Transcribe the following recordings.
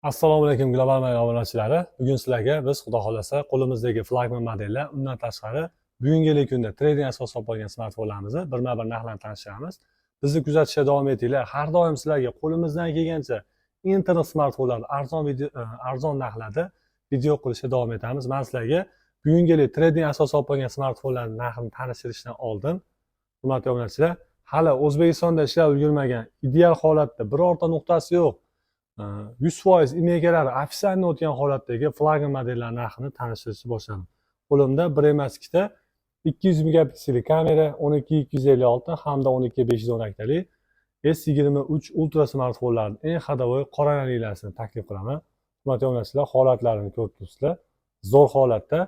Assalomu alaykum global media obunachilari. Bugun sizlarga biz xudo xolasa qo'limizdagi flagman modellar, undan tashqari bugungi kunda trading asos olgan smartfonlarimizni birma-bir narxlarni tanishtiramiz. Bizni kuzatishda davom etinglar. Har doim sizlarga qo'limizdan kelgancha internet smartfonlarni arzon narxlarda video qilishga davom etamiz. Men sizlarga bugungi trading asos olgan smartfonlarning narxini tanishtirishdan oldin, hurmatli obunachilar, hali O'zbekistonda ishlab ulgurmagan, ideal holatda birorta nuqtasi yo'q 100% imekalari ofitsialni o'tgan holatdagi flagman modellar narxini tanishtirishni boshladim. Qo'limda bir emas ikkita 200 megapikselli kamera, 12256 hamda 12512 S23 Ultra smartfonlarining eng xadovoy qora ranglarini taklif qilaman. Hurmatli obunachilar, holatlarini ko'rib turibsizlar. Zo'r holatda.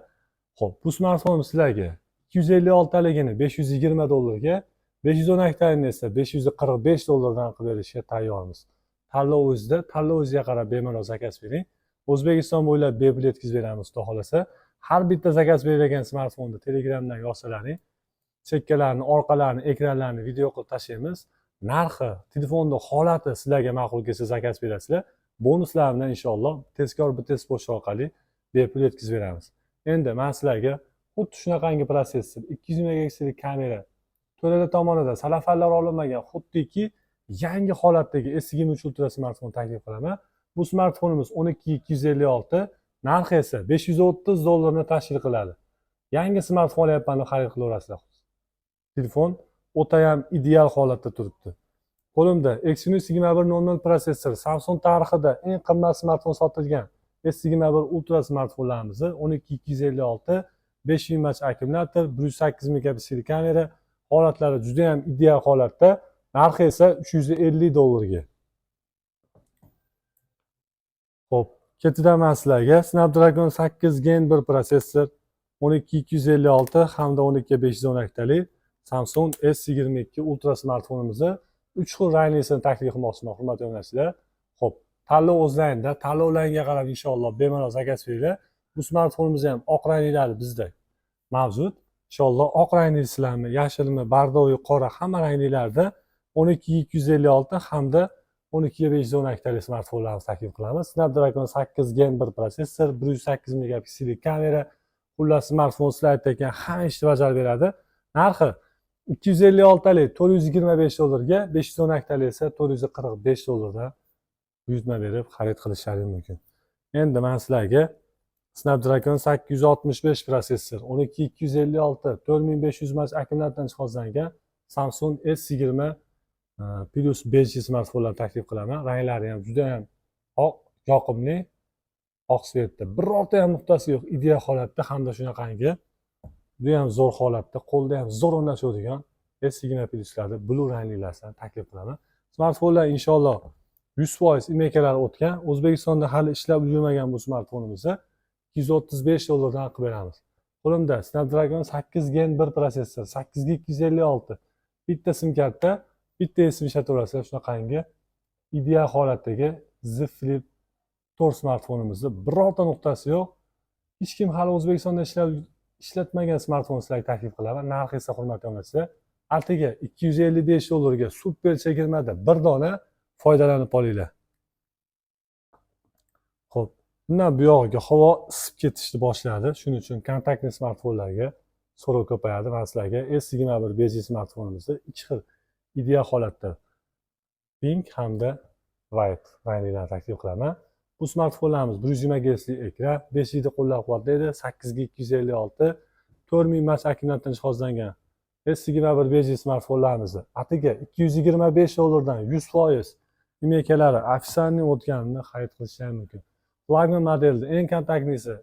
Xo'p, bu smartfon sizlarga 256 taligini $520, 512 taligini esa $545 qilib berishga tayyormiz. Tanlovingizga qarab bemalol zakaz bering. O'zbekiston bo'ylab bepul yetkazib beramiz xudo xolasa. Har bitta zakaz berilgan smartfonni Telegramdan yozsalaring, chekkalarini, orqalarini, ekranlarini video qilib tashlaymiz. Narxi, telefonni holati sizlarga ma'qul kelsa zakaz berasizlar. Bonuslar bilan inshaalloh tezkor bitta pochta orqali bepul yetkazib beramiz. Endi men sizlarga xuddi shunaqangi protsessor, 200 megapikselli kamera, to'rada tomonidan salafanlar olinmagan xuddiki yangi holatdagi S23 Ultra smartfon taklif qilaman. Bu smartfonimiz 12256, narxi esa $530 tashkil qiladi. Yangi smartfon olyapman deb xarid qilaverasizlar. Telefon o'ta ham ideal holatda turibdi. Qo'limda Exynos 2100 protsessor, Samsung tarixida eng qimmat smartfon sotilgan S21 Ultra smartfonlarimizni 12256, 5000 mAh akkumulyator, 108 megapikselli kamera, holatlari juda ham ideal holatda. Narxi esa $350 ga. Xo'p, ketidan men sizlarga Snapdragon 8 Gen 1 protsessor, 12256 hamda 12512 Samsung S22 Ultra smartfonimizni 3 xil ranglisini taklif qilmoqchiman, hurmatli obunachilar. Xo'p, tanlov o'zlaringda, tanlovlarga qarab inshaalloh bemalol zakaz beringlar. Bu smartfonimiz ham oq ranglari bizda mavjud. Inshaalloh oq ranglislarni, yashilmi, bardovi, qora hamma ranglarda 12256 hamda 12512 smartfonlarni taklif qilamiz. Snapdragon 8 Gen 1 protsessor, 108 megapikselli kamera, xullas smartfon sizlar aytgan hamma ishni bajarib beradi. Narxi 256 talik $425 ga, 512 talik esa $445 dan buyurtma berib xarid qilishlaringiz mumkin. Endi men sizlarga Snapdragon 865 protsessor, 12256, 4500 mAh akkumulyatordan jihozlangan Samsung S20 Plus bejli smartfonlar taklif qilaman. Ranglari ham juda ham oq, yoqimli, oq svetda. Birorta ham nuqtasi yo'q, ideal holatda hamda shunaqangi juda ham zo'r holatda, qo'lda ham zo'r o'rnashadigan S20 Plus'larda blue ranglilarni taklif qilaman. Smartfonlar inshaalloh 100% imekalar o'tgan. O'zbekistonda hali ishlab ulgurmagan bu smartfonimizni $235 dan qilib beramiz. Qo'limda Snapdragon 8 Gen 1 protsessor, 8 ga 256, bitta sim karta, bitta esim ishlataverasizlar. Shunaqangi ideal holatdagi Z Flip 4 smartfonimizni birorta nuqtasi yo'q. Hech kim hali O'zbekistonda ishlatmagan smartfon sizlarga taklif qilaman. Narxi esa hurmatli obunachilar, altiga $255 ga super chegirmada bir dona foydalanib olinglar. Xo'p, bundan bu yog'iga havo isib ketishni boshladi. Shuning uchun kontaktli smartfonlarga so'rov ko'payadi. Men sizlarga S21 bejli smartfonimizni ikki xil ideal holatda pink hamda white ranglarni taklif qilaman. Bu smartfonlarimiz 120 Hz ekran, 5 yilda qo'llab-quvvatlaydi, 8 ga 256, 4000 mAh akkumulyatordan jihozlangan S21 bejli smartfonlarimizni atiga $225 dan 100% imekalari ofitsialni o'tganini xarid qilishingiz mumkin. Flagman modelda eng kontaktlisi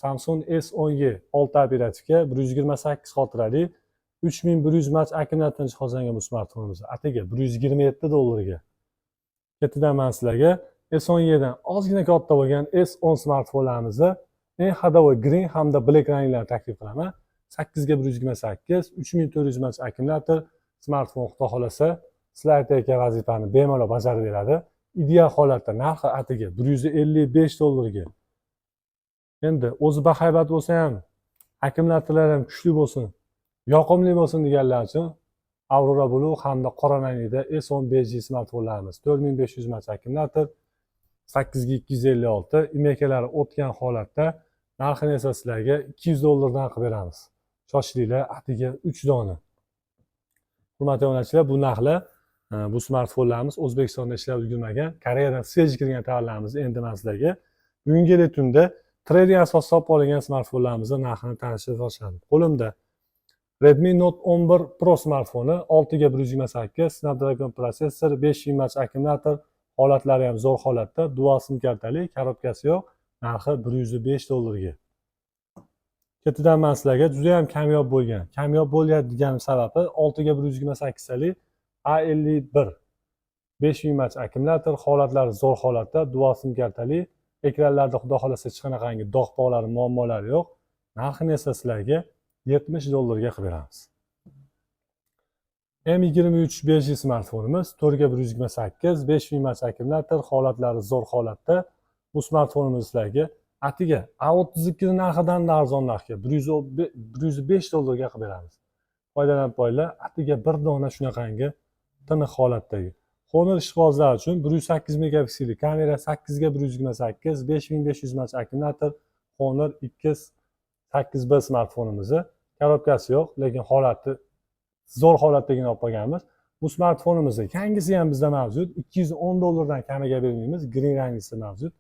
Samsung S10 6 operativka, 128 xotirali, 3100 mAh akkumulyatordan jihozlangan bu smartfonimiz atiga $127 ga. Ketidan men sizlarga S10 dan ozgina katta bo'lgan S10 smartfonlarimizni eng xadovoy green hamda black ranglarni taklif qilaman. 8 ga 128, 3400 mAh akkumulyator, smartfon xudo xolasa sizlar aytayotgan vazifani bemalol bajarib beradi. Ideal holatda narxi atiga $155 ga. Endi o'zi bahaybat bo'lsa ham, akkumulyatorlari ham kuchli bo'lsin, yoqimli bo'lsin deganlar uchun Aurora Blue hamda qora rangda S10 bejli smartfonlarimiz, 4500 mAh akkumulyator, 8 ga 256, imekalari o'tgan holatda narxini esa sizlarga 200 dollardan qilib beramiz. Shoshilinglar, atiga 3 dona. Hurmatli obunachilar, bu narxlar bu smartfonlarimiz O'zbekistonda ishlab ulgurmagan, Koreyadan swej kirgan tovarlarimizni endi men sizlarga bugungi tunda trading asosida olib olingan smartfonlarimizni narxini tanishtirib boshladim. Qo'limda Redmi Note 11 Pro smartfoni 6 ga 128, Snapdragon protsessor, 500 mAh akkumulyator, holatlari ham zo'r holatda, dual sim kartali, korobkasi yo'q, narxi 105 dollarga. Ketidan men sizlarga juda ham kamyob bo'lgan. Kamyob bo'ladigan sababi 6 ga 128 talik A51 500 mAh akkumulyator, holatlari zo'r holatda, dual sim kartali, ekranlarda xudo xolasa hech qanaqangi dog'-pog'lari, muammolari yo'q. Narxini esa sizlarga 70 dollarga qilib beramiz. M23 5G smartfonimiz 4 ga 128, 500 mAh akkumulyator, holatlari zo'r holatda. Bu smartfonimiz sizlarga atiga A32 narxidan arzon narxga 105 dollarga qilib beramiz. Foydalanib qo'yinglar, atiga bir dona shunaqangi tiniq holatdagi. Honor ishqibozlar uchun 108 megapikselli kamera, 8 ga 128, 5500 mAh akkumulyator, Honor X8B smartfonimizni korobkasi yo'q, lekin holati zo'r holatdagini olib qolganmiz. Bu smartfonimizni yangisi ham bizda mavjud, 210 dollardan kamiga bermaymiz, green rangisi mavjud.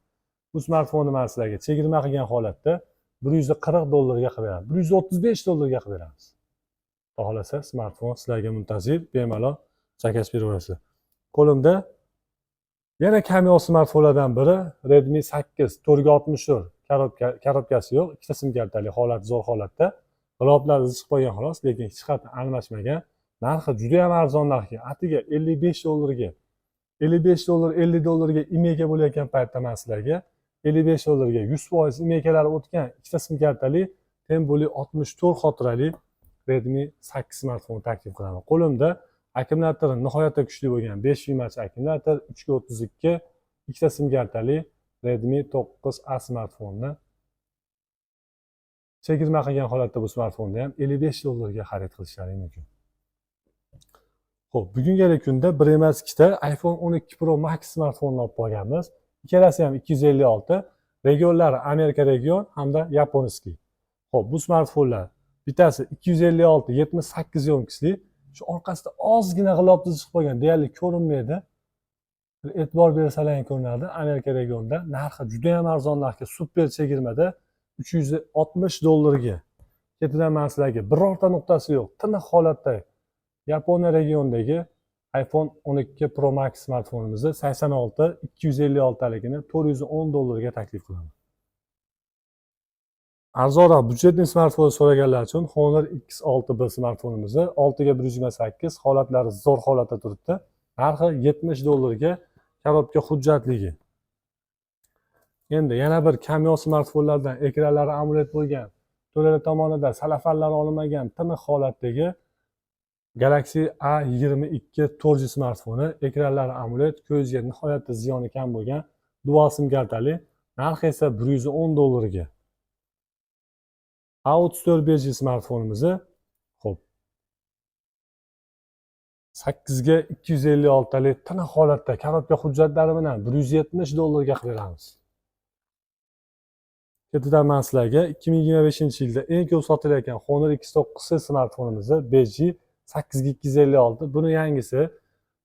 Bu smartfonni men sizlarga chegirma qilgan holatda 140 dollarga qilib beramiz. 135 dollarga qilib beramiz. Xudo xolasa smartfon sizlarga muntazir, bemalol chakashib beraverasizlar. Qo'limda yana kamyob smartfonlardan biri Redmi 8 4 ga 64, korobkasi yo'q, ikkita sim kartali, holati zo'r holatda. G'iloflari chiqib qolgan xolos, lekin hech qanday almashmagan. Narxi juda ham arzon narxga, atiga 55 dollarga. 55 dollar, 50 dollarga imeka bo'layotgan paytda men sizlarga 55 dollarga 100% imekalari o'tgan ikkita sim kartali, Temboli 64 xotirali Redmi 8 smartfonni taklif qilaman. Qo'limda akkumulyatori nihoyatda kuchli bo'lgan 500 mAh akkumulyator, 3 ga 32, ikkita sim kartali Redmi 9A smartfonni chegirma qilgan holatda bu smartfonni ham 55 dollarga xarid qilishlari mumkin. Xo'p, bugungi kunda bir emas ikkita iPhone 12 Pro Max smartfonni olib qolganmiz. Ikkalasi ham 256, regionlari Amerika region hamda Yaponiskiy. Xo'p, bu smartfonlar bittasi 256 78 yo'mkisli, shu orqasida ozgina g'ilofli chiqib qolgan, deyarli ko'rinmaydi. E'tibor bersalaring ko'rinadi. Amerika regionida narxi juda ham arzon narxga, super chegirmada 360 dollarga. Ketidan men sizlarga birorta nuqtasi yo'q, tiniq holatda Yaponiya regionidagi iPhone 12 Pro Max smartfonimizni 86 256 taligini 410 dollarga taklif qilaman. Arzonroq byudjetli smartfon so'raganlar uchun Honor X6B smartfonimizni 6 ga 128, holatlari zo'r holatda turibdi. Narxi 70 dollarga, korobka hujjatligi. Endi yana bir kamyob smartfonlardan ekranlari AMOLED bo'lgan, to'rala tomonidan salafallari olinmagan tiniq holatdagi Galaxy A22 4G smartfoni, ekranlari AMOLED, ko'zga nihoyatda ziyoni kam bo'lgan, dual sim kartali, narxi esa 110 dollarga. A34 5G smartfonimizni, xo'p, 8 ga 256 talik tiniq holatda korobka hujjatlari bilan 170 dollarga qilib beramiz. Ketidan men sizlarga 2025-yilda eng ko'p sotilayotgan Honor X9 smartfonimizni 5G 8 ga 256, buni yangisi,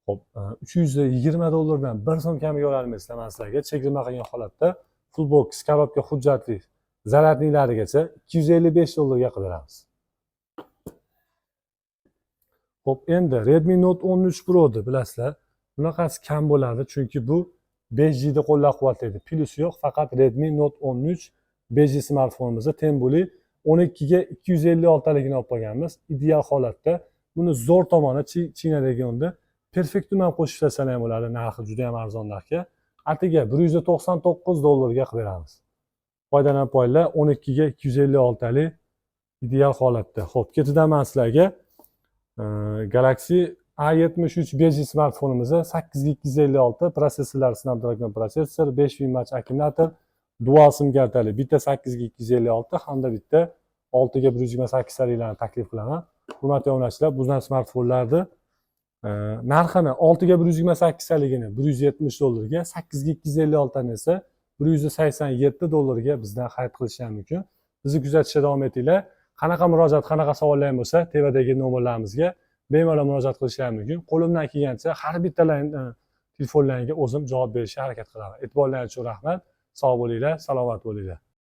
xo'p, 320 dollardan 1 so'm kamiga ololmaysizlar men sizlarga chegirma qilgan holatda full box korobka hujjatli zaratnilarigacha 255 dollarga qilib beramiz. Xo'p, endi Redmi Note 13 Pro ni bilasizlar, bunaqasi kam bo'ladi, chunki bu 5G ni qo'llab-quvvatlaydi. Plus yo'q, faqat Redmi Note 13 5G smartfonimizni Temboli 12 ga 256 taligini olib qolganmiz. Ideal holatda. Buni zo'r tomoni China regionida perfekt tuman qo'shib tashlasa ham bo'ladi, narxi juda ham arzon narxga. Atiga 199 dollarga qilib beramiz. Foydalanib qo'yinglar, 12 ga 256 talik ideal holatda. Xo'p, ketidan men sizlarga Galaxy A73 5G smartfonimizni 8 ga 256, protsessorlari Snapdragon protsessor, 500 mAh akkumulyator, dual sim kartali, bitta 8 ga 256 hamda bitta 6 ga 128 taliklarni taklif qilaman. Hurmatli obunachilar, bu smartfonlarni narxini 6 ga 128 taligini 170 dollarga, 8 ga 256 tani esa 187 dollarga bizdan xarid qilishi mumkin. Bizni kuzatishda davom etinglar. Qanaqa murojaat, qanaqa savollar bo'lsa, tevadagi nomerlarimizga bemalol murojaat qilishingiz mumkin. Qo'limdan kelgancha har bittalarni telefonlaringga o'zim javob berishga harakat qilaman. E'tiborlaringiz uchun rahmat. Sog' bo'linglar, salomat bo'linglar.